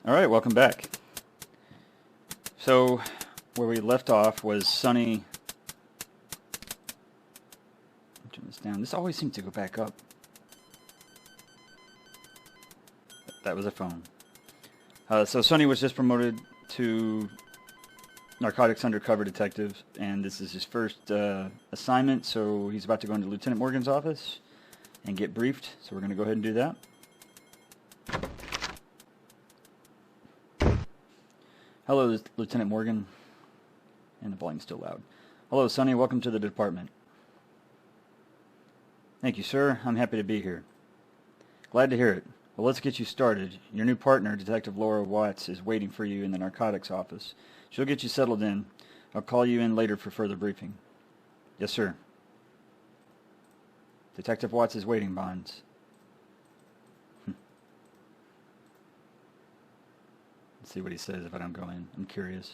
Alright, welcome back. So, where we left off was Sonny... Turn this down. This always seems to go back up. That was a phone. So Sonny was just promoted to narcotics undercover detective, and this is his first assignment, so he's about to go into Lieutenant Morgan's office and get briefed, so we're going to go ahead and do that. Hello, Lieutenant Morgan. And the volume's still loud. Hello, Sonny. Welcome to the department. Thank you, sir. I'm happy to be here. Glad to hear it. Well, let's get you started. Your new partner, Detective Laura Watts, is waiting for you in the Narcotics Office. She'll get you settled in. I'll call you in later for further briefing. Yes, sir. Detective Watts is waiting, Bonds. Let's see what he says if I don't go in. I'm curious.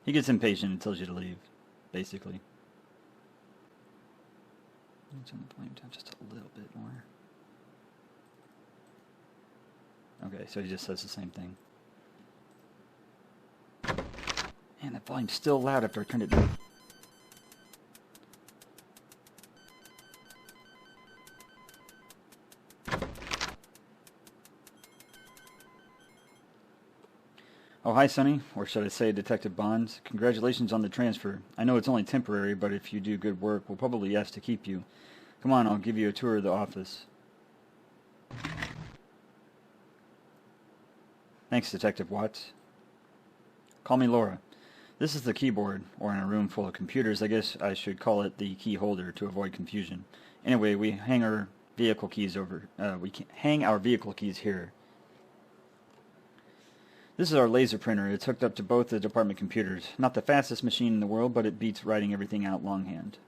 He gets impatient and tells you to leave, basically. Turn the volume down just a little bit more. Okay, so he just says the same thing. Man, that volume's still loud after I turned it down. Oh, hi, Sonny, or should I say Detective Bonds. Congratulations on the transfer. I know it's only temporary, but if you do good work, we'll probably ask to keep you. Come on, I'll give you a tour of the office. Thanks, Detective Watts. Call me Laura. This is the keyboard, or in a room full of computers, I guess I should call it the key holder to avoid confusion. Anyway, we hang our vehicle keys here. This is our laser printer. It's hooked up to both the department computers. Not the fastest machine in the world, but it beats writing everything out longhand.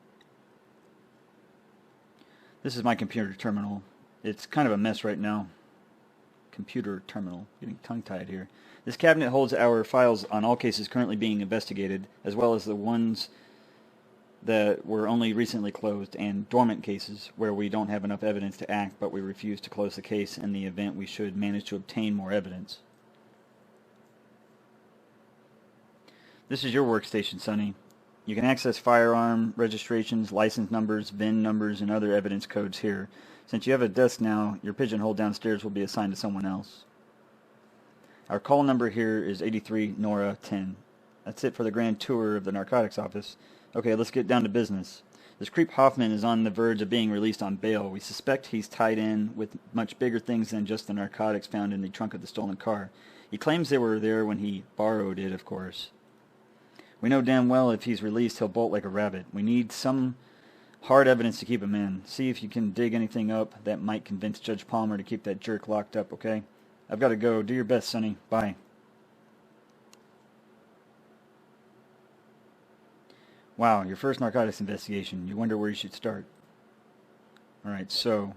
This is my computer terminal. It's kind of a mess right now. Computer terminal. Getting tongue-tied here. This cabinet holds our files on all cases currently being investigated, as well as the ones that were only recently closed, and dormant cases where we don't have enough evidence to act, but we refuse to close the case in the event we should manage to obtain more evidence. This is your workstation, Sonny. You can access firearm registrations, license numbers, VIN numbers, and other evidence codes here. Since you have a desk now, your pigeonhole downstairs will be assigned to someone else. Our call number here is 83 Nora 10. That's it for the grand tour of the Narcotics Office. Okay, let's get down to business. This creep Hoffman is on the verge of being released on bail. We suspect he's tied in with much bigger things than just the narcotics found in the trunk of the stolen car. He claims they were there when he borrowed it, of course. We know damn well if he's released, he'll bolt like a rabbit. We need some hard evidence to keep him in. See if you can dig anything up that might convince Judge Palmer to keep that jerk locked up, okay? I've got to go. Do your best, Sonny. Bye. Wow, your first narcotics investigation. You wonder where you should start. Alright, so...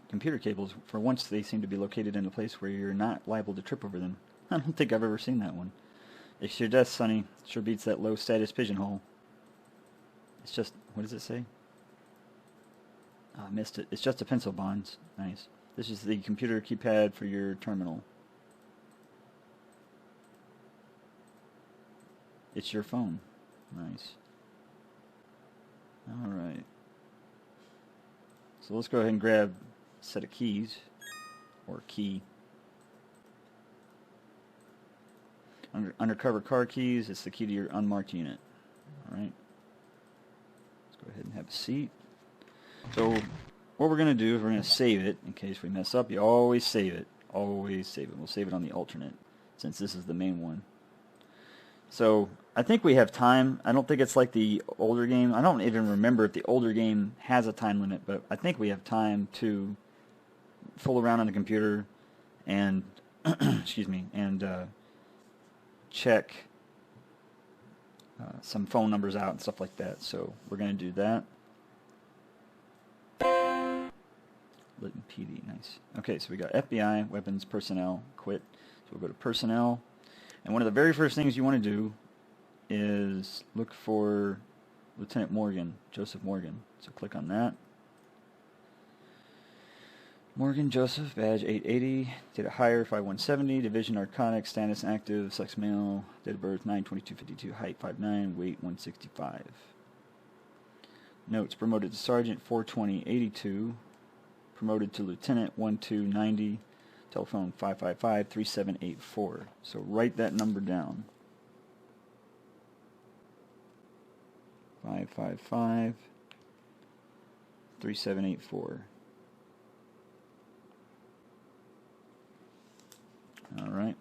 computer cables, for once they seem to be located in a place where you're not liable to trip over them. I don't think I've ever seen that one. It's your desk, Sonny. Sure beats that low-status pigeonhole. It's just... what does it say? Oh, I missed it. It's just a pencil, Bonds. Nice. This is the computer keypad for your terminal. It's your phone. Nice. Alright. So let's go ahead and grab a set of keys, or key. Undercover car keys, it's the key to your unmarked unit. Alright. Let's go ahead and have a seat. So what we're going to do is we're going to save it. In case we mess up, you always save it. Always save it. We'll save it on the alternate, since this is the main one. So I think we have time. I don't think it's like the older game. I don't even remember if the older game has a time limit, but I think we have time to fool around on the computer and excuse me, and check some phone numbers out and stuff like that. So we're going to do that. Lytton PD, nice. Okay, so we got FBI, weapons, personnel, quit. So we'll go to personnel. And one of the very first things you want to do is look for Lieutenant Morgan, Joseph Morgan. So click on that. Morgan Joseph, badge 880, date of hire 5170, division narcotics, status active, sex male, date of birth 9/22/52, height 5'9", weight 165. Notes, promoted to sergeant 42082, promoted to lieutenant 1290, telephone 555-3784. So write that number down. 555-3784. All right.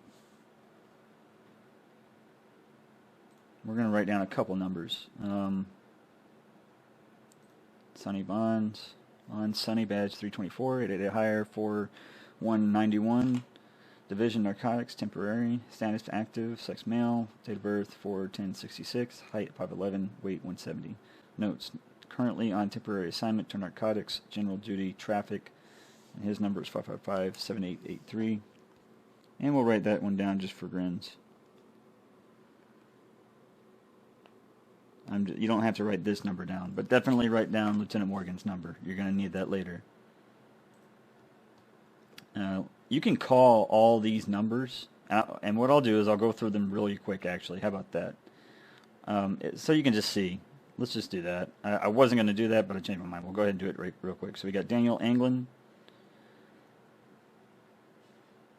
We're going to write down a couple numbers. Sonny Bonds, on Sonny, badge 324, 888 hire 4191, division narcotics, temporary, status active, sex male, date of birth 4/10/66, height 5'11", weight 170. Notes, currently on temporary assignment to narcotics, general duty, traffic, and his number is 555-7883. And we'll write that one down just for grins. You don't have to write this number down, but definitely write down Lieutenant Morgan's number. You're going to need that later. You can call all these numbers, and what I'll do is I'll go through them really quick, actually. How about that? So you can just see. Let's just do that. I wasn't going to do that, but I changed my mind. We'll go ahead and do it real quick. So we got Daniel Anglin,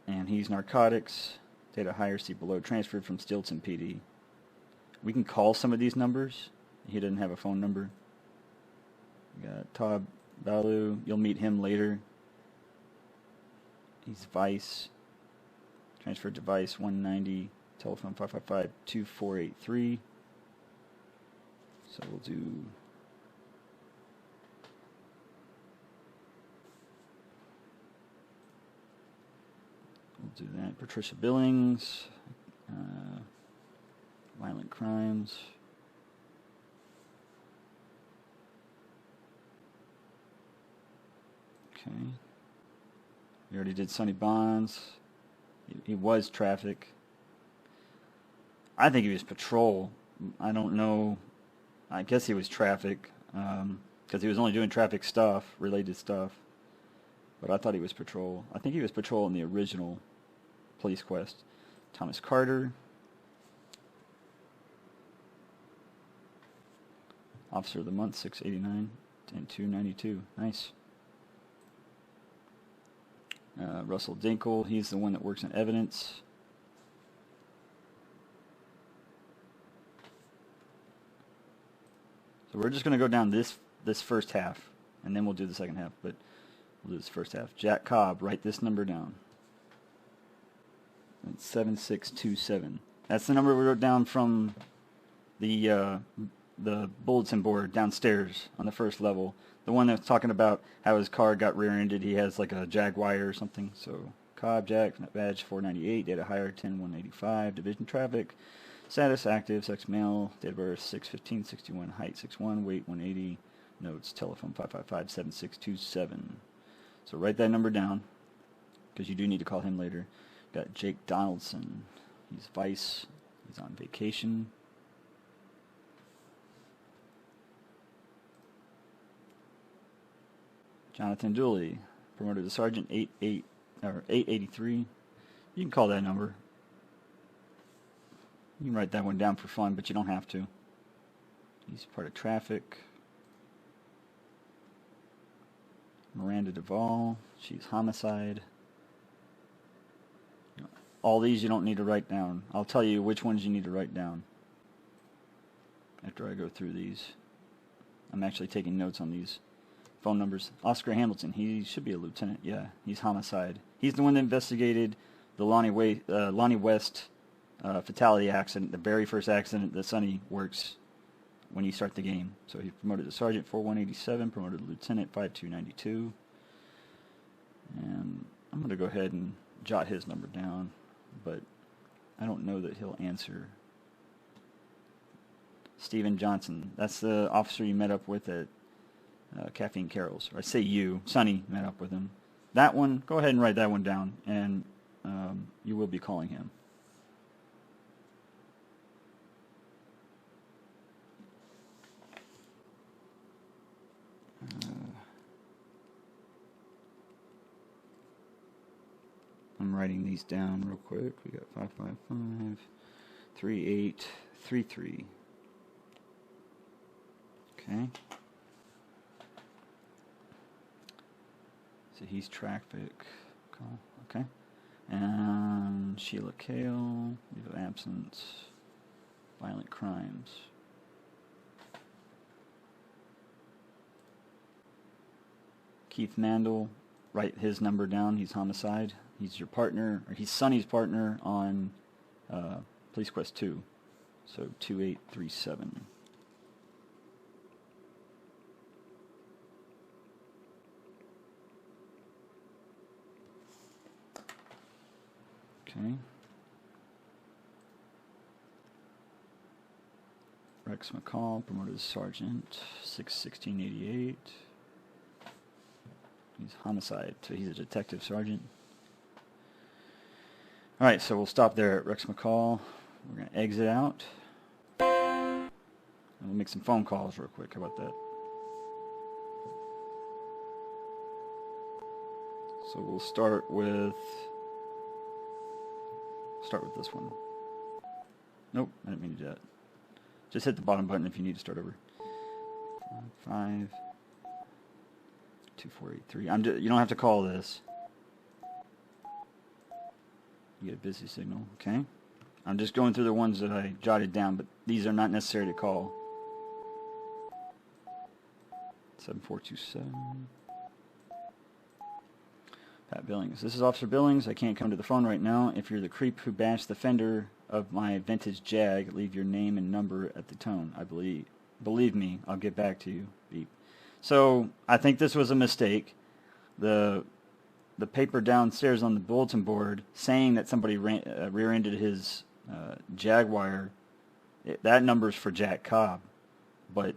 and he's narcotics, date of hire, see below, transferred from Stilton PD. We can call some of these numbers. He doesn't have a phone number. We got Todd Balu. You'll meet him later. He's Vice. Transferred to Vice 190. Telephone 555-2483. So we'll do... We'll do that. Patricia Billings. Violent crimes. Okay. We already did Sonny Bonds. He was traffic. I think he was patrol. I don't know. I guess he was traffic because he was only doing traffic stuff, related stuff. But I thought he was patrol. I think he was patrol in the original Police Quest. Thomas Carter. Officer of the Month, 689 and 292. Nice. Russell Dinkle, he's the one that works in evidence. So we're just going to go down this first half, and then we'll do the second half, but we'll do this first half. Jack Cobb, write this number down. That's 7627. That's the number we wrote down from the bulletin board downstairs on the first level. The one that's talking about how his car got rear-ended. He has like a Jaguar or something. So Cobb Jack, badge 498, date of hire 10185, division traffic, status active, sex male, date of birth 6/15/61, height 6'1", weight 180. Notes, telephone 555-7627. So write that number down because you do need to call him later. Got Jake Donaldson. He's Vice. He's on vacation. Jonathan Dooley, promoted to sergeant 883. You can call that number. You can write that one down for fun, but you don't have to. He's part of traffic. Miranda Duvall, she's homicide. All these you don't need to write down. I'll tell you which ones you need to write down after I go through these. I'm actually taking notes on these phone numbers. Oscar Hamilton, he should be a lieutenant. Yeah, he's homicide. He's the one that investigated the Lonnie West fatality accident, the very first accident that Sonny works when you start the game. So he's promoted to sergeant 4187, promoted to lieutenant 5292. And I'm going to go ahead and jot his number down, but I don't know that he'll answer. Stephen Johnson, that's the officer you met up with at Caffeine Carol's. Or I say you, Sonny met up with him. That one, go ahead and write that one down, and you will be calling him. writing these down real quick. We got 555 3833. Okay. So he's traffic. Okay. And Sheila Kale, leave of absence, violent crimes. Keith Mandel, write his number down. He's homicide. He's your partner, or he's Sonny's partner on Police Quest 2. So 2837. Okay. Rex McCall, promoted as sergeant, 6/16/88. He's homicide, so he's a detective sergeant. All right, so we'll stop there at Rex McCall. We're going to exit out. And we'll make some phone calls real quick. How about that? So we'll start with this one. Nope, I didn't mean to do that. Just hit the bottom button if you need to start over. 5 2483. You don't have to call this. You get a busy signal, okay? I'm just going through the ones that I jotted down, but these are not necessary to call. 7427. Pat Billings. This is Officer Billings. I can't come to the phone right now. If you're the creep who bashed the fender of my vintage Jag, leave your name and number at the tone. I believe me, I'll get back to you. Beep. So I think this was a mistake. The paper downstairs on the bulletin board saying that somebody rear-ended his Jaguar, that number's for Jack Cobb, but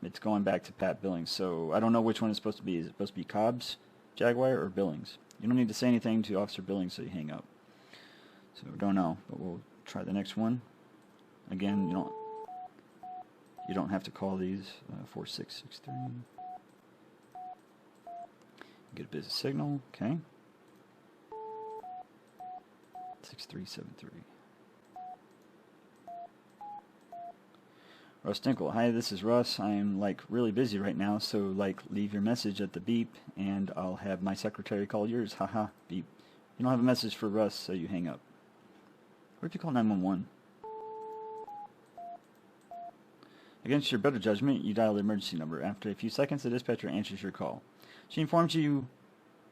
it's going back to Pat Billings. So I don't know which one it's supposed to be. Is it supposed to be Cobb's Jaguar or Billings? You don't need to say anything to Officer Billings so you hang up. So don't know, but we'll try the next one. Again, you don't have to call these. 4663. Get a busy signal. Okay. 6373. Russ Dinkle. Hi, this is Russ. I'm really busy right now, so leave your message at the beep and I'll have my secretary call yours. Haha, beep. You don't have a message for Russ, so you hang up. What if you call 911? Against your better judgment, you dial the emergency number. After a few seconds, the dispatcher answers your call. She informs you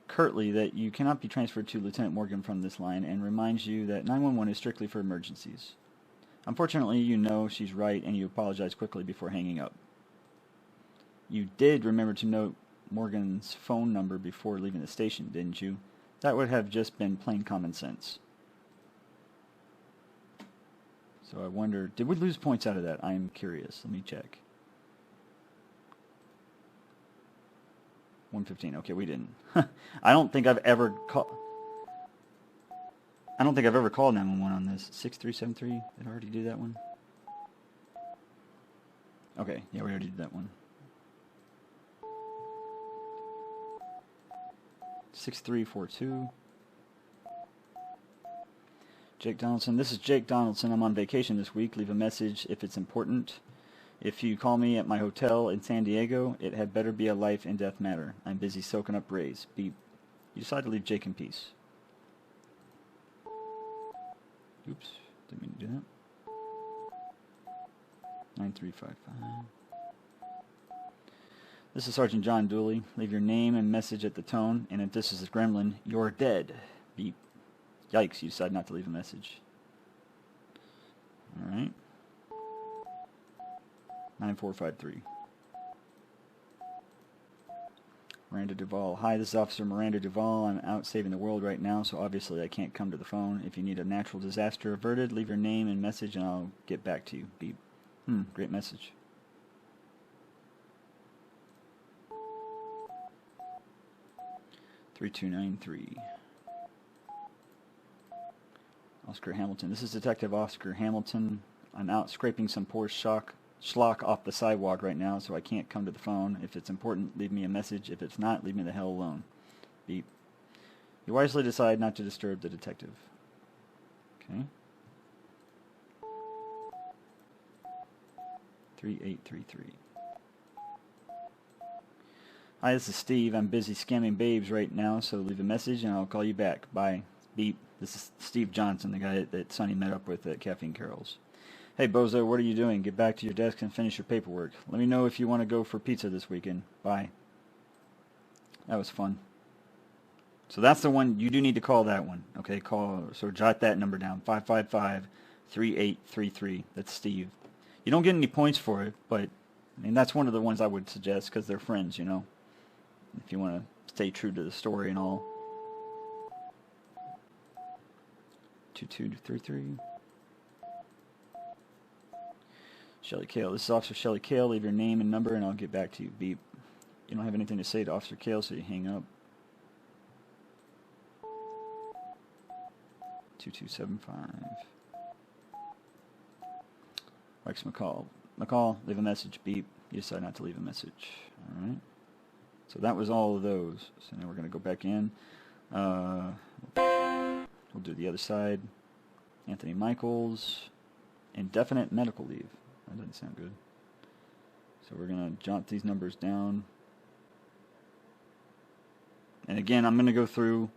curtly that you cannot be transferred to Lieutenant Morgan from this line and reminds you that 911 is strictly for emergencies. Unfortunately, you know she's right and you apologize quickly before hanging up. You did remember to note Morgan's phone number before leaving the station, didn't you? That would have just been plain common sense. So I wonder, did we lose points out of that? I'm curious. Let me check. 115. Okay, we didn't. I don't think I've ever called 911 on this. 6373. Did I already do that one? Okay, yeah, we already did that one. 6342. Jake Donaldson. This is Jake Donaldson. I'm on vacation this week. Leave a message if it's important. If you call me at my hotel in San Diego, it had better be a life and death matter. I'm busy soaking up rays. Beep. You decide to leave Jake in peace. Oops. Didn't mean to do that. 9355. This is Sergeant John Dooley. Leave your name and message at the tone, and if this is a gremlin, you're dead. Beep. Yikes, you decide not to leave a message. Alright. 9453. Miranda Duvall. Hi, this is Officer Miranda Duvall. I'm out saving the world right now, so obviously I can't come to the phone. If you need a natural disaster averted, leave your name and message and I'll get back to you. Beep. Great message. (3293) Oscar Hamilton. This is Detective Oscar Hamilton. I'm out scraping some poor schlock off the sidewalk right now, so I can't come to the phone. If it's important, leave me a message. If it's not, leave me the hell alone. Beep. You wisely decide not to disturb the detective. Okay. 3833. Hi, this is Steve. I'm busy scamming babes right now, so leave a message and I'll call you back. Bye. Beep. This is Steve Johnson, the guy that Sonny met up with at Caffeine Carol's. Hey, Bozo, what are you doing? Get back to your desk and finish your paperwork. Let me know if you want to go for pizza this weekend. Bye. That was fun. So that's the one. You do need to call that one. Okay, so jot that number down. 555-3833. That's Steve. You don't get any points for it, but that's one of the ones I would suggest because they're friends, you know. If you want to stay true to the story and all. 2233. Shelly Kale. This is Officer Shelly Kale. Leave your name and number and I'll get back to you. Beep. You don't have anything to say to Officer Kale, so you hang up. 2275. Rex McCall. McCall, leave a message. Beep. You decide not to leave a message. Alright. So that was all of those. So now we're going to go back in. We'll do the other side. Anthony Michaels. Indefinite medical leave. That doesn't sound good. So we're going to jot these numbers down. And again, I'm going to go through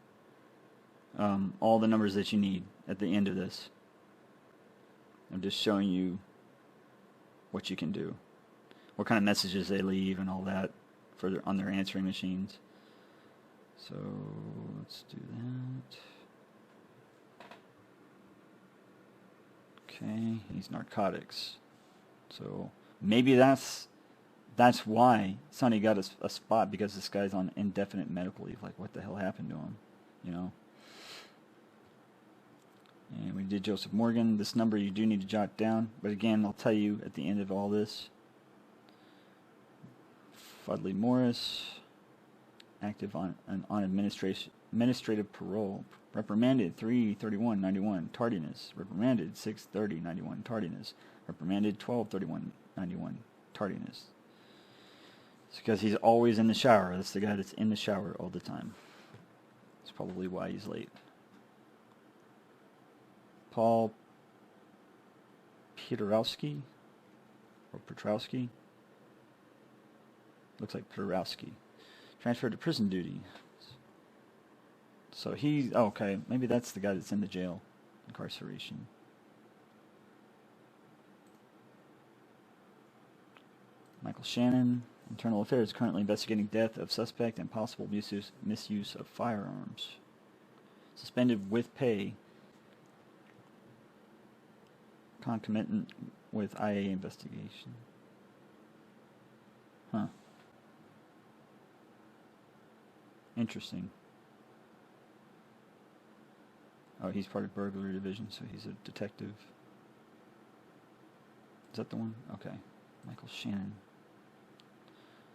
all the numbers that you need at the end of this. I'm just showing you what you can do, what kind of messages they leave and all that on their answering machines. So let's do that. Okay, he's narcotics. So maybe that's why Sonny got a spot, because this guy's on indefinite medical leave. Like, what the hell happened to him? You know. And we did Joseph Morgan. This number you do need to jot down. But again, I'll tell you at the end of all this. Fudley Morris, active on administrative parole. Reprimanded 3/31/91, tardiness. Reprimanded 6/30/91, tardiness. Reprimanded 12/31/91, tardiness. It's because he's always in the shower. That's the guy that's in the shower all the time. That's probably why he's late. Paul Pietrowski or Petrowski. Looks like Petrowski. Transferred to prison duty. So he, okay, maybe that's the guy that's in the jail. Incarceration. Michael Shannon. Internal Affairs currently investigating death of suspect and possible misuse of firearms. Suspended with pay. Concomitant with IA investigation. Huh. Interesting. Oh, he's part of burglary division, so he's a detective. Is that the one? Okay. Michael Shannon.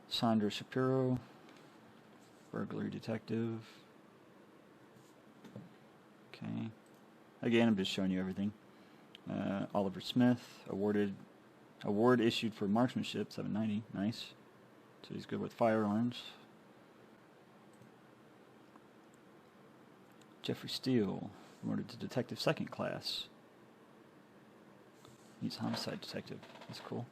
Sandra Shapiro, burglary detective. Okay. Again, I'm just showing you everything. Oliver Smith, award issued for marksmanship, 790, nice. So he's good with firearms. Jeffrey Steele, promoted to detective second class. He's a homicide detective, that's cool.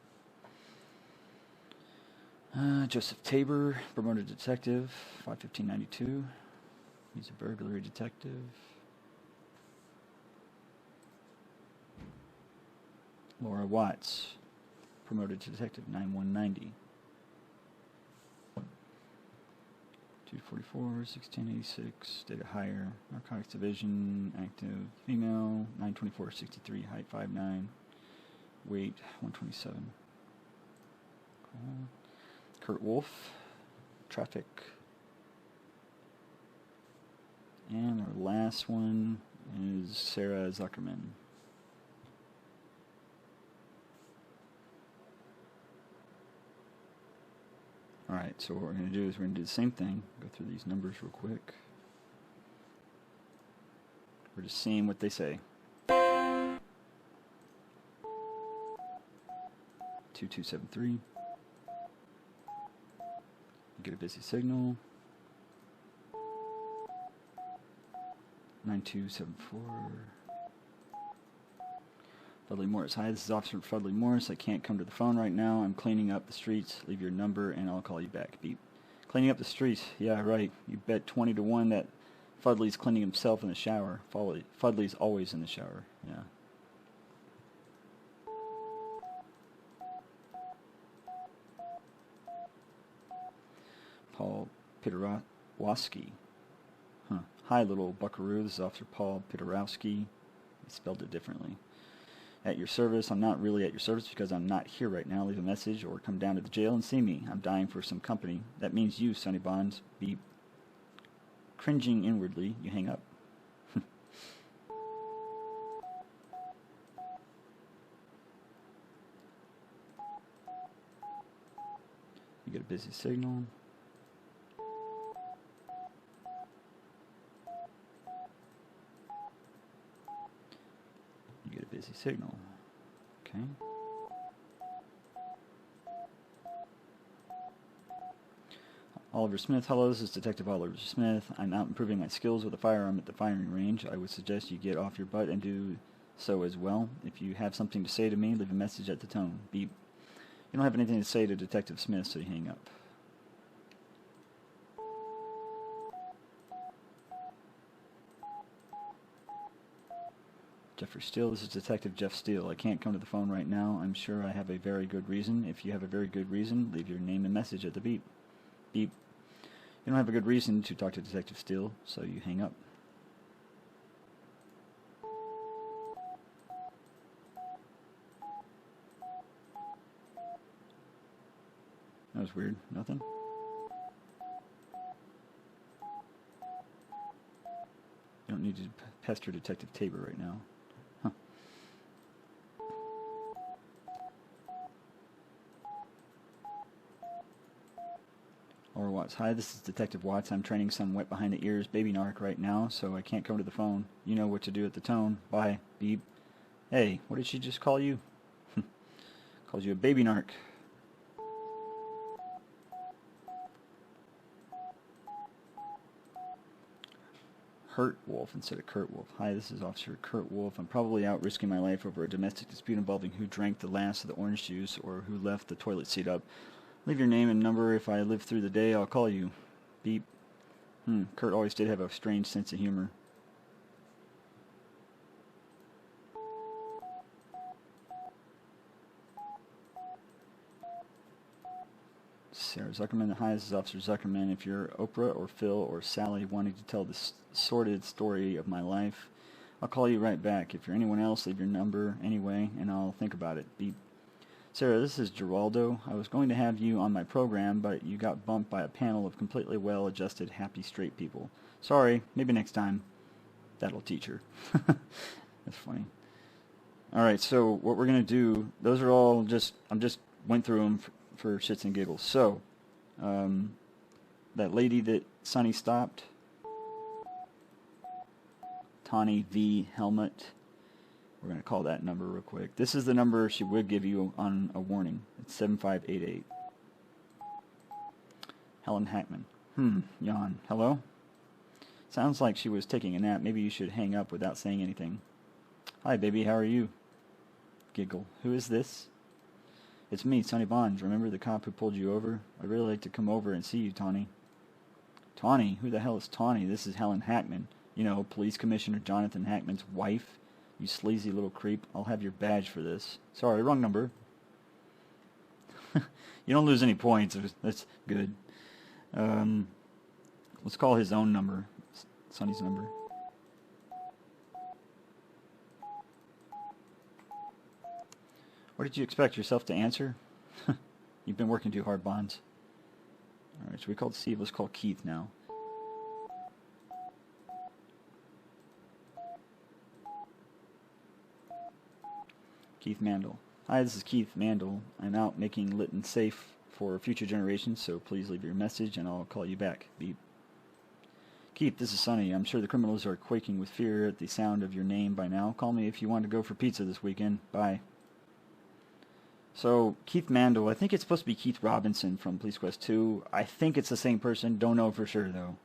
Joseph Tabor, promoted to detective, 5/15/92. He's a burglary detective. Laura Watts, promoted to detective, 9/1/90. 244, 1686, data hire, narcotics division, active female, 924/63, height 5'9", weight 127. Cool. Kurt Wolf, traffic. And our last one is Sarah Zuckerman. Alright, so what we're going to do is we're going to do the same thing. Go through these numbers real quick. We're just seeing what they say. 2273. Get a busy signal. 9274. Fudley Morris. Hi, this is Officer Fudley Morris. I can't come to the phone right now. I'm cleaning up the streets. Leave your number and I'll call you back. Beep. Cleaning up the streets. Yeah, right. You bet 20 to 1 that Fudley's cleaning himself in the shower. Fudley's always in the shower. Yeah. Paul Pitarowski. Huh. Hi, little buckaroo. This is Officer Paul Pitarowski. He spelled it differently. At your service. I'm not really at your service because I'm not here right now. Leave a message or come down to the jail and see me. I'm dying for some company. That means you, Sonny Bonds. Beep. Cringing inwardly, you hang up. You get a busy signal. You get a busy signal. Okay. Oliver Smith. Hello, this is Detective Oliver Smith. I'm out improving my skills with a firearm at the firing range. I would suggest you get off your butt and do so as well. If you have something to say to me, leave a message at the tone. Beep. You don't have anything to say to Detective Smith, so you hang up. Jeffrey Steele. This is Detective Jeff Steele. I can't come to the phone right now. I'm sure I have a very good reason. If you have a very good reason, leave your name and message at the beep. Beep. You don't have a good reason to talk to Detective Steele, so you hang up. That was weird. Nothing? You don't need to pester Detective Tabor right now. Huh. Or Watts. Hi, this is Detective Watts. I'm training some wet behind the ears baby narc right now, so I can't come to the phone. You know what to do at the tone. Bye. Beep. Hey, what did she just call you? Calls you a baby narc. Hurt Wolf instead of Kurt Wolf. Hi, this is Officer Kurt Wolf. I'm probably out risking my life over a domestic dispute involving who drank the last of the orange juice or who left the toilet seat up. Leave your name and number. If I live through the day, I'll call you. Beep. Kurt always did have a strange sense of humor. Sarah Zuckerman. Hi, this is Officer Zuckerman. If you're Oprah or Phil or Sally wanting to tell this sordid story of my life, I'll call you right back. If you're anyone else, leave your number anyway, and I'll think about it. Beep. Sarah, this is Geraldo. I was going to have you on my program, but you got bumped by a panel of completely well-adjusted, happy, straight people. Sorry, maybe next time. That'll teach her. That's funny. All right, so what we're going to do, those are all just, I'm just went through them for shits and giggles. So, that lady that Sonny stopped, Tawny V. Helmet, we're going to call that number real quick. This is the number she would give you on a warning. It's 7588. Helen Hackman. Yawn. Hello? Sounds like she was taking a nap. Maybe you should hang up without saying anything. Hi, baby. How are you? Giggle. Who is this? It's me, Sonny Bonds. Remember the cop who pulled you over? I'd really like to come over and see you, Tawny. Tawny? Who the hell is Tawny? This is Helen Hackman. You know, Police Commissioner Jonathan Hackman's wife. You sleazy little creep. I'll have your badge for this. Sorry, wrong number. You don't lose any points. That's good. Let's call his own number. Sonny's number. What did you expect yourself to answer? You've been working too hard, Bonds. Alright, so we called Steve. Let's call Keith now. Keith Mandel. Hi, this is Keith Mandel. I'm out making Lytton safe for future generations, so please leave your message and I'll call you back. Beep. Keith, this is Sonny. I'm sure the criminals are quaking with fear at the sound of your name by now. Call me if you want to go for pizza this weekend. Bye. So, Keith Mandel, I think it's supposed to be Keith Robinson from Police Quest 2. I think it's the same person. Don't know for sure, though.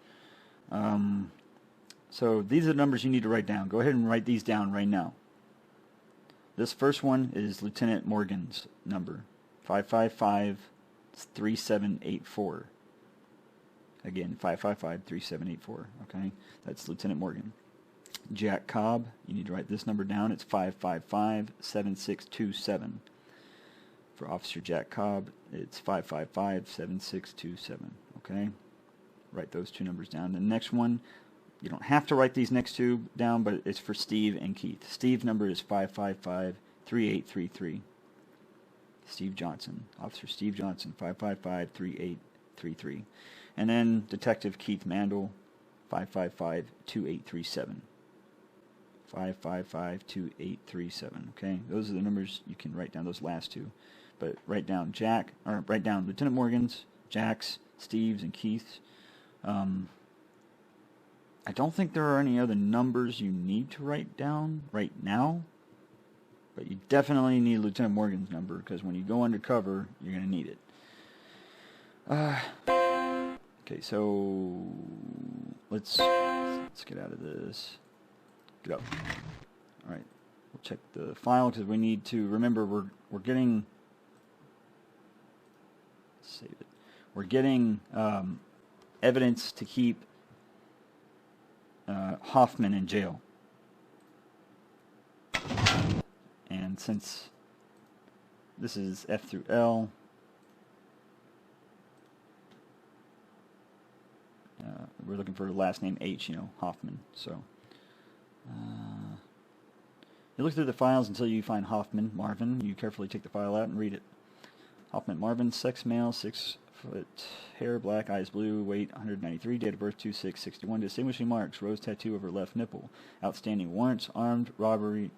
So these are the numbers you need to write down. Go ahead and write these down right now. This first one is Lieutenant Morgan's number, 555-3784. Again, 555-3784, okay? That's Lieutenant Morgan. Jack Cobb, you need to write this number down. It's 555-7627. For Officer Jack Cobb, it's 555-7627, okay? Write those two numbers down. The next one, you don't have to write these next two down, but it's for Steve and Keith. Steve's number is 555-3833. Steve Johnson, Officer Steve Johnson, 555-3833. And then Detective Keith Mandel, 555-2837. 555-2837. Okay, those are the numbers you can write down. Those last two, but write down Lieutenant Morgan's, Jack's, Steve's, and Keith's. I don't think there are any other numbers you need to write down right now, but you definitely need Lieutenant Morgan's number because when you go undercover, you're going to need it. Okay, so let's get out of this. Get up. All right, we'll check the file because we need to remember we're getting. Let's save it. We're getting evidence to keep Hoffman in jail. And since this is F through L, we're looking for the last name H, Hoffman. So you look through the files until you find Hoffman, Marvin. You carefully take the file out and read it. Hoffman, Marvin, sex male, 6 foot, hair black, eyes blue, weight 193, date of birth 2661, distinguishing marks, rose tattoo over left nipple, outstanding warrants, armed robbery,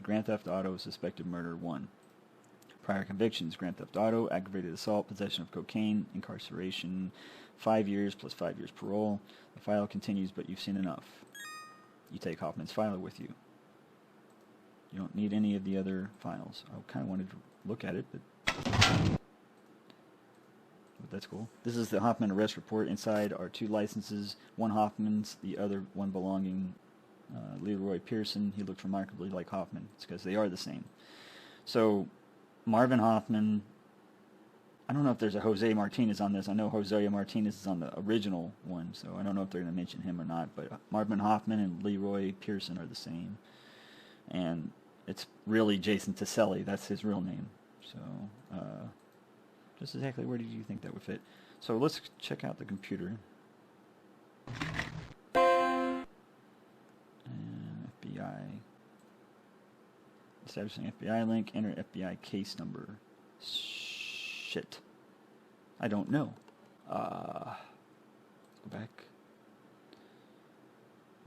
grand theft auto, suspected murder 1. Prior convictions, grand theft auto, aggravated assault, possession of cocaine, incarceration, 5 years plus 5 years parole. The file continues, but you've seen enough. You take Hoffman's file with you. You don't need any of the other files. I kind of wanted to look at it, but that's cool. This is the Hoffman arrest report. Inside are 2 licenses, one Hoffman's, the other one belonging Leroy Pearson. He looked remarkably like Hoffman. It's because they are the same. So Marvin Hoffman, I don't know if there's a Jose Martinez on this. I know Jose Martinez is on the original one, so I don't know if they're going to mention him or not, but Marvin Hoffman and Leroy Pearson are the same. And it's really Jason Taselli. That's his real name. So just exactly where did you think that would fit? So let's check out the computer. FBI. Establishing FBI link. Enter FBI case number. Shit. I don't know. Let's go back.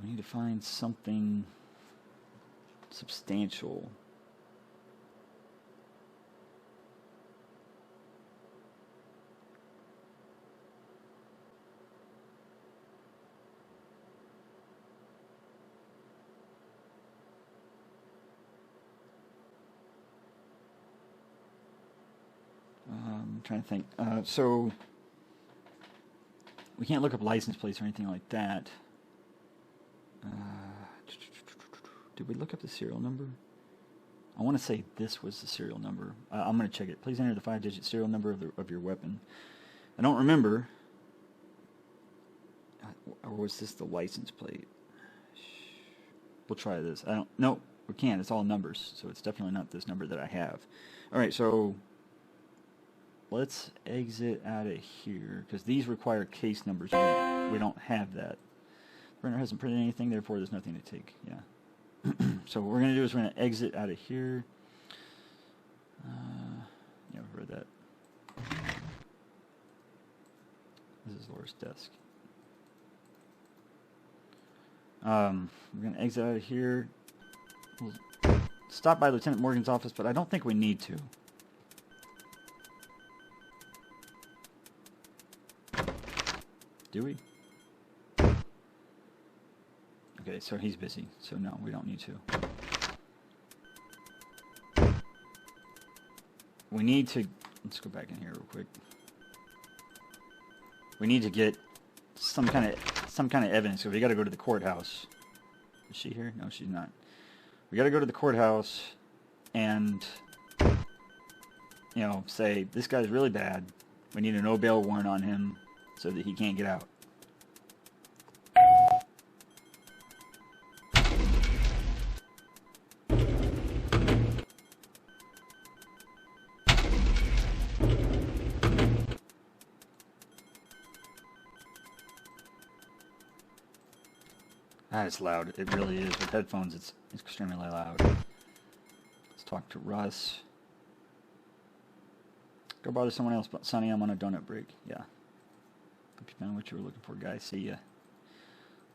We need to find something substantial. I'm trying to think. So we can't look up license plates or anything like that. Did we look up the serial number? I want to say this was the serial number. I'm going to check it. Please enter the 5-digit serial number of your weapon. I don't remember. Or was this the license plate? We'll try this. No, we can't. It's all numbers, so it's definitely not this number that I have. All right, so let's exit out of here because these require case numbers. We don't have that. The printer hasn't printed anything, therefore there's nothing to take. Yeah. So what we're going to do is we're going to exit out of here. Yeah, we've read that. This is Laura's desk. We're going to exit out of here. We'll stop by Lieutenant Morgan's office, but I don't think we need to. Do we? Okay, so he's busy, so no, we don't need to. We need to, let's go back in here real quick. We need to get some kind of some kind of evidence. So we got to go to the courthouse. Is she here? No, she's not. We got to go to the courthouse and, you know, say, this guy's really bad. We need a no bail warrant on him so that he can't get out. Ah, it's loud. It really is. With headphones, it's extremely loud. Let's talk to Russ. Go bother someone else. But Sonny, I'm on a donut break. Yeah. Hope you found what you were looking for, guys. See ya.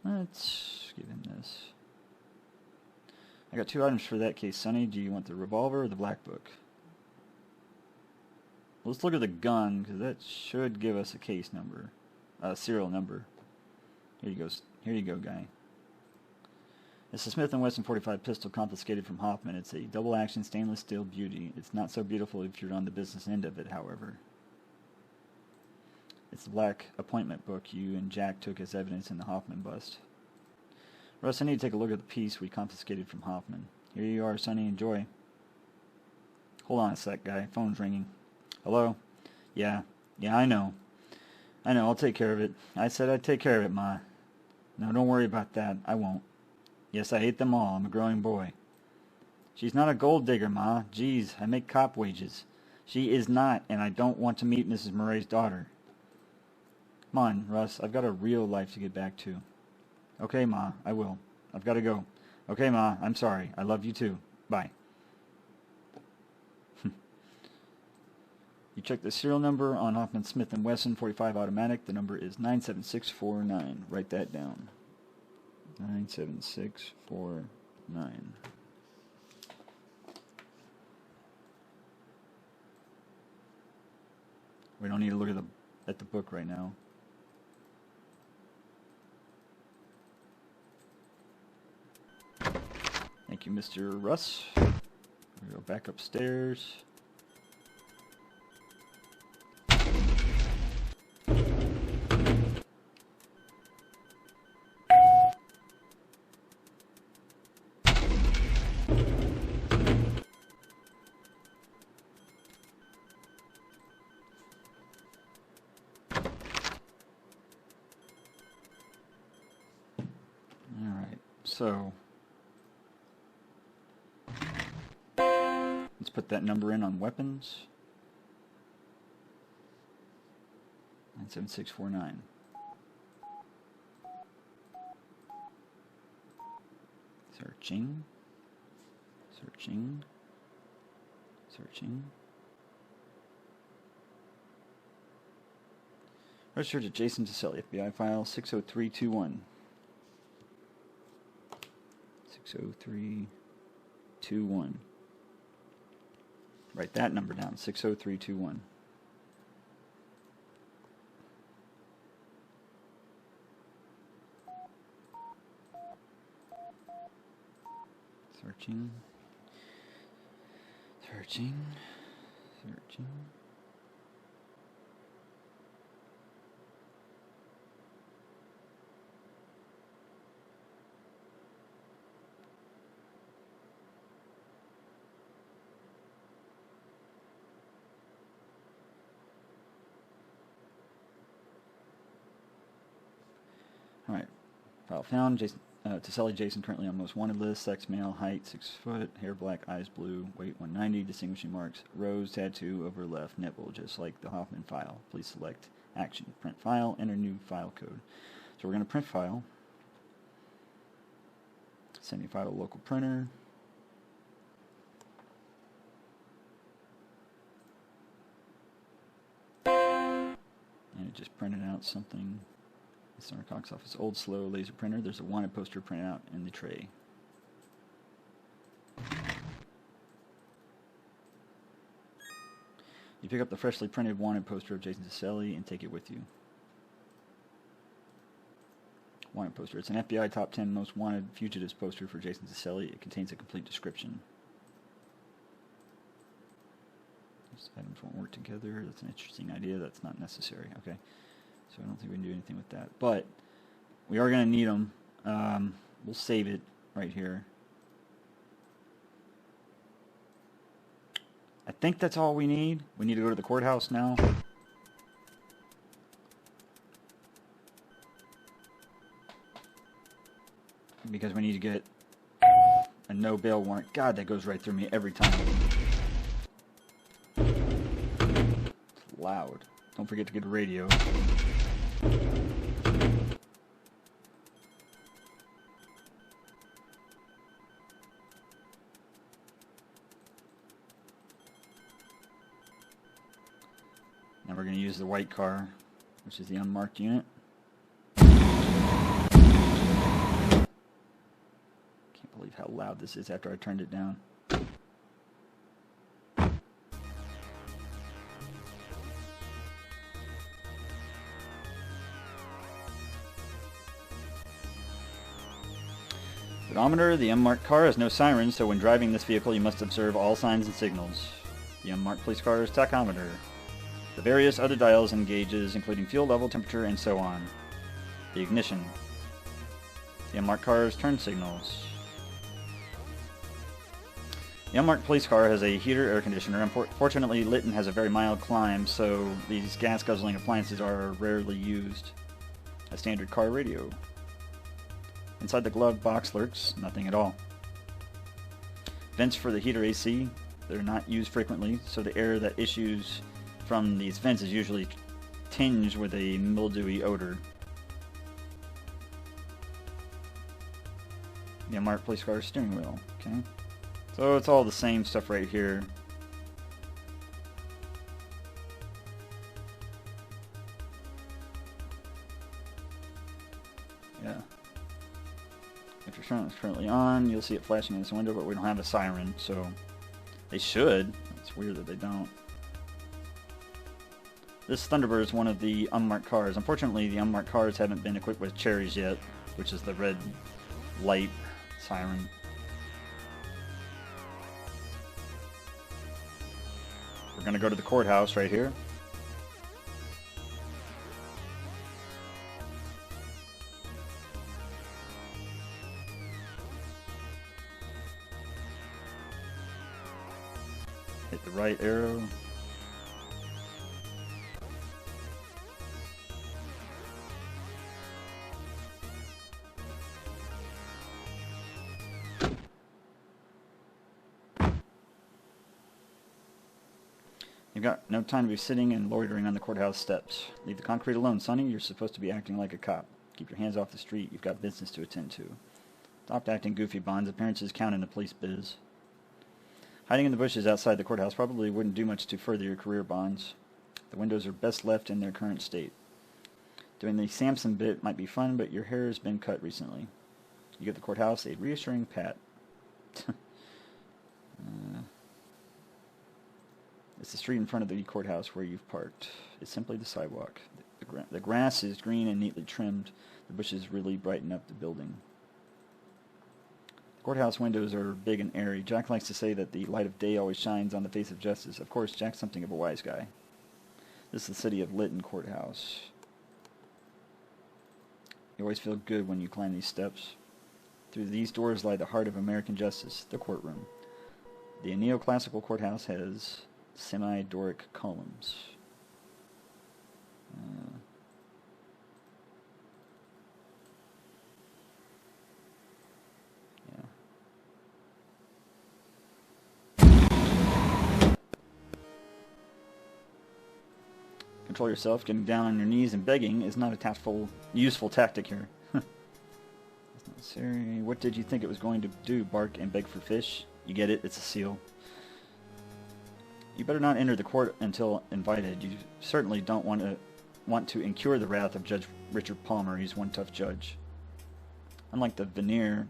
Let's give him this. I got 2 items for that case, Sonny. Do you want the revolver or the black book? Let's look at the gun, because that should give us a case number. Serial number. Here you go, guy. It's a Smith & Wesson .45 pistol confiscated from Hoffman. It's a double-action stainless steel beauty. It's not so beautiful if you're on the business end of it, however. It's the black appointment book you and Jack took as evidence in the Hoffman bust. Russ, I need to take a look at the piece we confiscated from Hoffman. Here you are, Sonny. Enjoy. Hold on a sec, guy. Phone's ringing. Hello? Yeah, I know. I'll take care of it. I said I'd take care of it, Ma. No, don't worry about that. I won't. Yes, I hate them all. I'm a growing boy. She's not a gold digger, Ma. Geez, I make cop wages. She is not, and I don't want to meet Mrs. Murray's daughter. Come on, Russ. I've got a real life to get back to. Okay, Ma. I will. I've got to go. Okay, Ma. I'm sorry. I love you too. Bye. You check the serial number on Hoffman Smith & Wesson .45 automatic. The number is 97649. Write that down. 97649. We don't need to look at the book right now. Thank you, Mr. Russ. We'll go back upstairs. So let's put that number in on weapons. 97649. Searching. Registered to Jason Taselli, FBI file 60321. 60321. Write that number down, 60321. Searching. All right, file found. Jason Taselli, Jason, currently on most wanted list. Sex, male, height 6 foot, hair black, eyes blue, weight 190. Distinguishing marks: rose tattoo over left nipple, just like the Hoffman file. Please select action, print file, enter new file code. So we're going to print file. Sending file to local printer. And it just printed out something. It's the Narcotics Office old slow laser printer. There's a wanted poster printed out in the tray. You pick up the freshly printed wanted poster of Jason Taselli and take it with you. Wanted poster. It's an FBI top 10 most wanted fugitives poster for Jason Taselli. It contains a complete description. These items won't work together. That's an interesting idea. That's not necessary. Okay. So I don't think we can do anything with that. But We are going to need them. We'll save it right here. I think that's all we need. We need to go to the courthouse now. Because we need to get a no bail warrant. God, that goes right through me every time. It's loud. Don't forget to get a radio. Now we're going to use the white car, which is the unmarked unit. Can't believe how loud this is after I turned it down. Speedometer, the unmarked car has no sirens, so when driving this vehicle you must observe all signs and signals. The unmarked police car's tachometer. The various other dials and gauges, including fuel level, temperature, and so on. The ignition. The unmarked car's turn signals. The unmarked police car has a heater air conditioner. Unfortunately, Lytton has a very mild climb, so these gas-guzzling appliances are rarely used. A standard car radio. Inside the glove box lurks nothing at all. Vents for the heater AC. They're not used frequently, so the air that issues from these vents is usually tinged with a mildewy odor. The unmarked police car steering wheel. Okay, so it's all the same stuff right here. Yeah. If your siren is currently on, you'll see it flashing in this window, but we don't have a siren, so they should. It's weird that they don't. This Thunderbird is one of the unmarked cars. Unfortunately, the unmarked cars haven't been equipped with cherries yet, which is the red light siren. We're going to go to the courthouse right here. Hit the right arrow. You've got no time to be sitting and loitering on the courthouse steps. Leave the concrete alone, Sonny. You're supposed to be acting like a cop. Keep your hands off the street. You've got business to attend to. Stop acting goofy, Bonds. Appearances count in the police biz. Hiding in the bushes outside the courthouse probably wouldn't do much to further your career, Bonds. The windows are best left in their current state. Doing the Samson bit might be fun, but your hair has been cut recently. You get the courthouse a reassuring pat. It's the street in front of the courthouse where you've parked. It's simply the sidewalk. The grass is green and neatly trimmed. The bushes really brighten up the building. The courthouse windows are big and airy. Jack likes to say that the light of day always shines on the face of justice. Of course, Jack's something of a wise guy. This is the city of Lytton Courthouse. You always feel good when you climb these steps. Through these doors lie the heart of American justice, the courtroom. The neoclassical courthouse has semi-Doric columns. Control yourself. Getting down on your knees and begging is not a useful tactic here. That's not necessary. What did you think it was going to do? Bark and beg for fish? You get it? It's a seal. You better not enter the court until invited. You certainly don't want to incur the wrath of Judge Richard Palmer. He's one tough judge. Unlike the veneer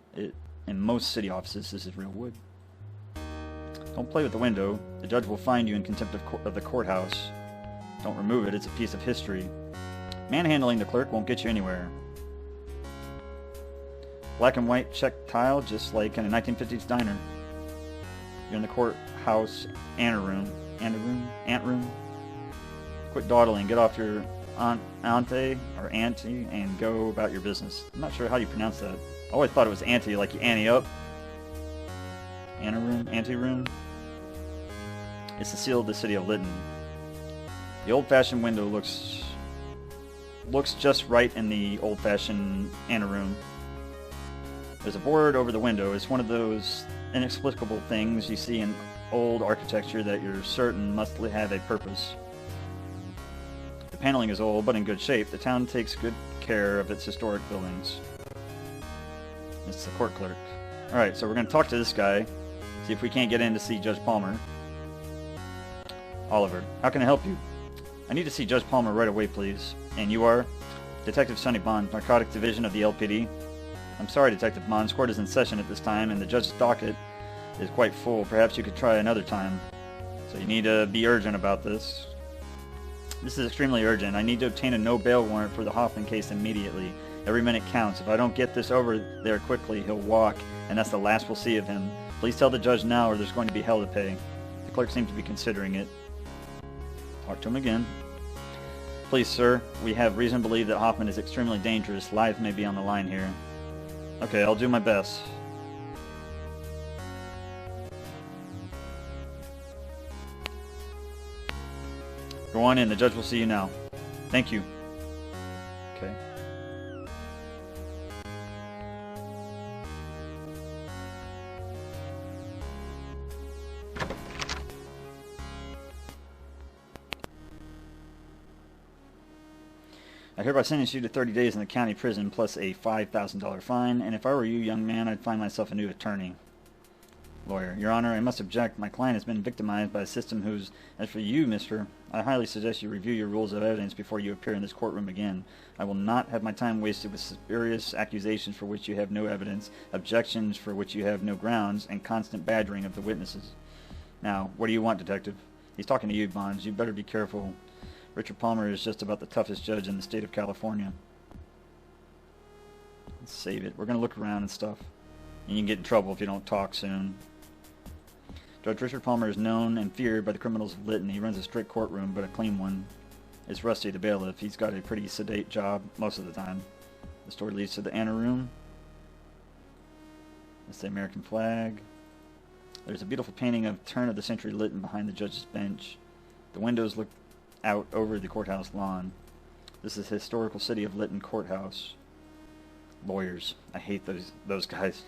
in most city offices, this is real wood. Don't play with the window. The judge will find you in contempt of the courthouse. Don't remove it. It's a piece of history. Manhandling the clerk won't get you anywhere. Black and white check tile, just like in a 1950s diner. You're in the courthouse anteroom. Ant room? Quit dawdling. Get off your ante or ante and go about your business. I'm not sure how you pronounce that. I always thought it was ante, like you ante up. Ante room. It's the seal of the city of Lytton. The old-fashioned window looks just right in the old-fashioned anteroom. There's a board over the window. It's one of those inexplicable things you see in old architecture that you're certain must have a purpose. The paneling is old, but in good shape. The town takes good care of its historic buildings. It's the court clerk. Alright, so we're going to talk to this guy, see if we can't get in to see Judge Palmer. Oliver, how can I help you? I need to see Judge Palmer right away, please. And you are? Detective Sonny Bond, Narcotics Division of the LPD. I'm sorry, Detective Bond's court is in session at this time, and the judge's docket is quite full. Perhaps you could try another time. So you need to be urgent about this. This is extremely urgent. I need to obtain a no bail warrant for the Hoffman case immediately. Every minute counts. If I don't get this over there quickly, he'll walk, and that's the last we'll see of him. Please tell the judge now, or there's going to be hell to pay. The clerk seems to be considering it. Talk to him again. Please, sir, we have reason to believe that Hoffman is extremely dangerous. Lives may be on the line here. Okay, I'll do my best. Go on in, the judge will see you now. Thank you. Okay. I hereby sentence you to 30 days in the county prison plus a $5,000 fine, and if I were you, young man, I'd find myself a new attorney. Lawyer, Your Honor, I must object. My client has been victimized by a system whose... As for you, mister, I highly suggest you review your rules of evidence before you appear in this courtroom again. I will not have my time wasted with spurious accusations for which you have no evidence, objections for which you have no grounds, and constant badgering of the witnesses. Now, what do you want, Detective? He's talking to you, Bonds. You better be careful. Richard Palmer is just about the toughest judge in the state of California. Let's save it. We're going to look around and stuff. And you can get in trouble if you don't talk soon. Judge Richard Palmer is known and feared by the criminals of Lytton. He runs a strict courtroom, but a clean one. It's Rusty the bailiff. He's got a pretty sedate job most of the time. The story leads to the anteroom. That's the American flag. There's a beautiful painting of turn-of-the-century Lytton behind the judge's bench. The windows look out over the courthouse lawn. This is the historical city of Lytton Courthouse. Lawyers. I hate those guys.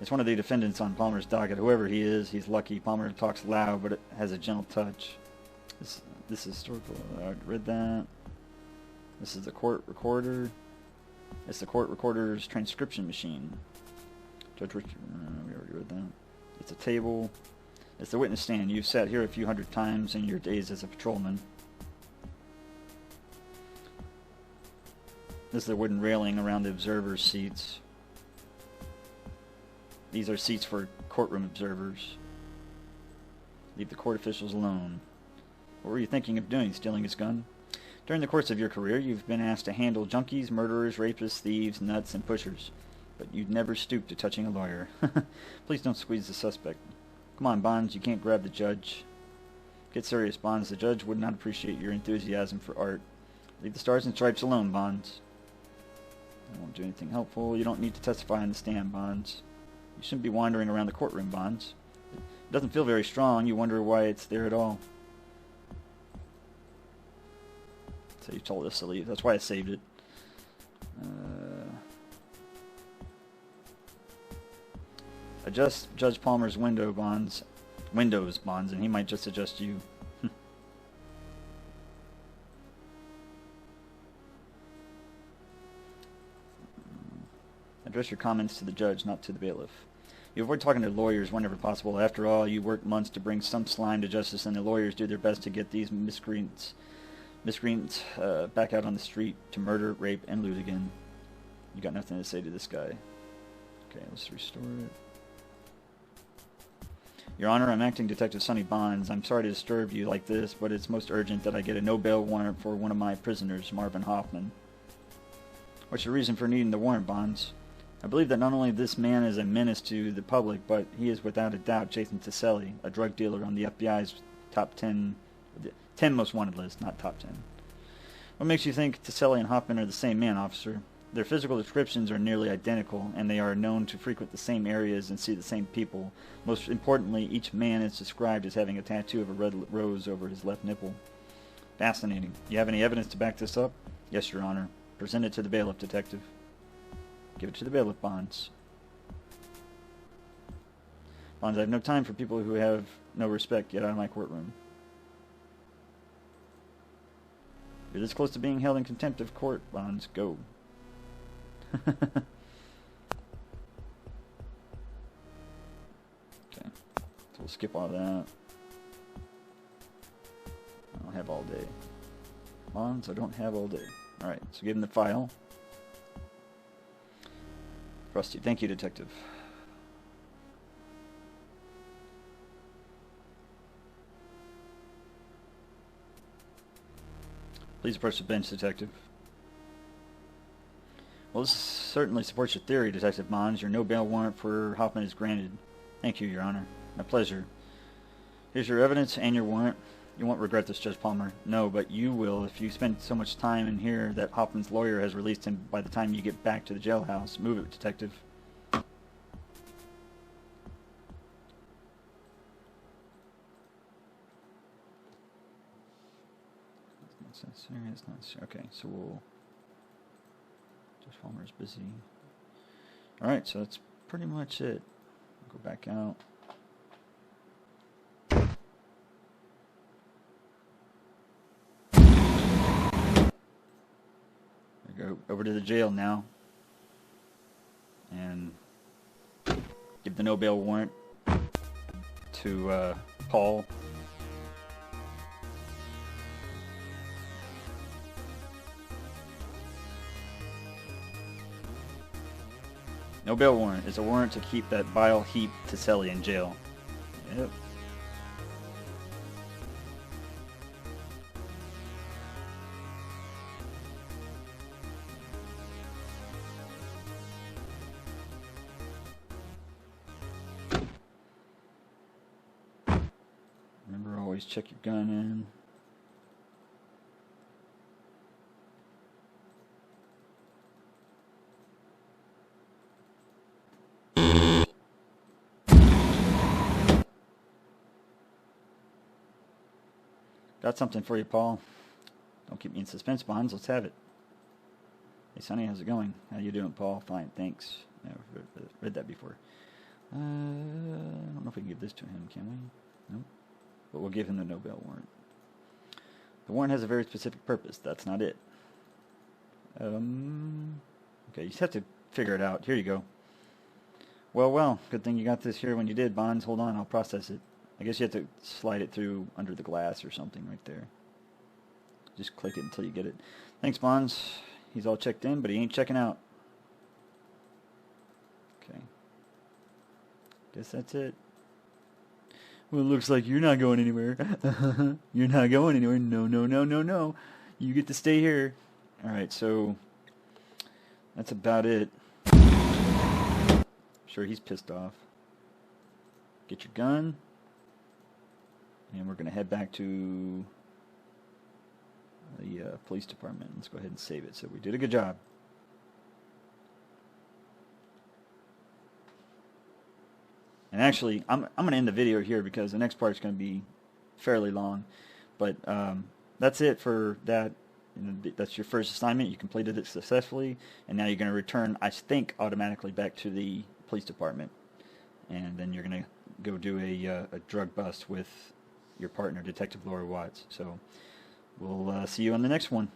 It's one of the defendants on Palmer's docket. Whoever he is, he's lucky. Palmer talks loud, but it has a gentle touch. This is historical. I already read that. This is the court recorder. It's the court recorder's transcription machine. Judge Richard, we already read that. It's a table. It's the witness stand. You've sat here a few hundred times in your days as a patrolman. This is the wooden railing around the observers' seats. These are seats for courtroom observers. Leave the court officials alone. What were you thinking of doing? Stealing his gun? During the course of your career, you've been asked to handle junkies, murderers, rapists, thieves, nuts, and pushers. But you'd never stoop to touching a lawyer. Please don't squeeze the suspect. Come on, Bonds, you can't grab the judge. Get serious, Bonds. The judge would not appreciate your enthusiasm for art. Leave the stars and stripes alone, Bonds. I won't do anything helpful. You don't need to testify on the stand, Bonds. You shouldn't be wandering around the courtroom, Bonds. It doesn't feel very strong. You wonder why it's there at all. So you told us to leave. That's why I saved it. Adjust Judge Palmer's windows, Bonds, and he might just adjust you. Address your comments to the judge, not to the bailiff. You avoid talking to lawyers whenever possible. After all, you worked months to bring some slime to justice, and the lawyers do their best to get these miscreants back out on the street to murder, rape, and loot again. You got nothing to say to this guy. Okay, let's restore it. Your Honor, I'm acting Detective Sonny Bonds. I'm sorry to disturb you like this, but it's most urgent that I get a no bail warrant for one of my prisoners, Marvin Hoffman. What's your reason for needing the warrant, Bonds? I believe that not only this man is a menace to the public, but he is without a doubt Jason Taselli, a drug dealer on the FBI's top 10 most wanted list, not top 10. What makes you think Taselli and Hoffman are the same man, officer? Their physical descriptions are nearly identical, and they are known to frequent the same areas and see the same people. Most importantly, each man is described as having a tattoo of a red rose over his left nipple. Fascinating. You have any evidence to back this up? Yes, Your Honor. Present it to the bailiff, detective. Give it to the bailiff, Bonds. Bonds, I have no time for people who have no respect. Get out of my courtroom. You're this close to being held in contempt of court, Bonds. Go. Okay. So we'll skip all that. I don't have all day. Bonds, I don't have all day. Alright, so give him the file. Rusty, thank you, detective. Please approach the bench, detective. Well, this certainly supports your theory, Detective Bonds. Your no bail warrant for Hoffman is granted. Thank you, Your Honor. My pleasure. Here's your evidence and your warrant. You won't regret this, Judge Palmer. No, but you will if you spend so much time in here that Hoffman's lawyer has released him by the time you get back to the jailhouse. Move it, detective. It's not serious. Okay, so we'll... Judge Palmer's busy. Alright, so that's pretty much it. Go back out. Go over to the jail now and give the no bail warrant to Paul. No bail warrant is a warrant to keep that vile heap Taselli in jail. Yep. Remember, always check your gun in. Got something for you, Paul. Don't keep me in suspense, Bonds. Let's have it. Hey, Sonny, how's it going? How you doing, Paul? Fine, thanks. I've read that before. I don't know if we can give this to him, can we? Nope. But we'll give him the no bail warrant. The warrant has a very specific purpose. That's not it. Okay, you just have to figure it out. Here you go. Well, good thing you got this here when you did, Bonds. Hold on, I'll process it. I guess you have to slide it through under the glass or something right there. Just click it until you get it. Thanks, Bonds. He's all checked in, but he ain't checking out. Okay. Guess that's it. Well, it looks like you're not going anywhere. You're not going anywhere. No. You get to stay here. Alright, so that's about it. I'm sure he's pissed off. Get your gun. And we're going to head back to the police department. Let's go ahead and save it. So we did a good job. And actually, I'm going to end the video here because the next part is going to be fairly long. But that's it for that. That's your first assignment. You completed it successfully. And now you're going to return, I think, automatically back to the police department. And then you're going to go do a drug bust with your partner, Detective Laura Watts. So we'll see you on the next one.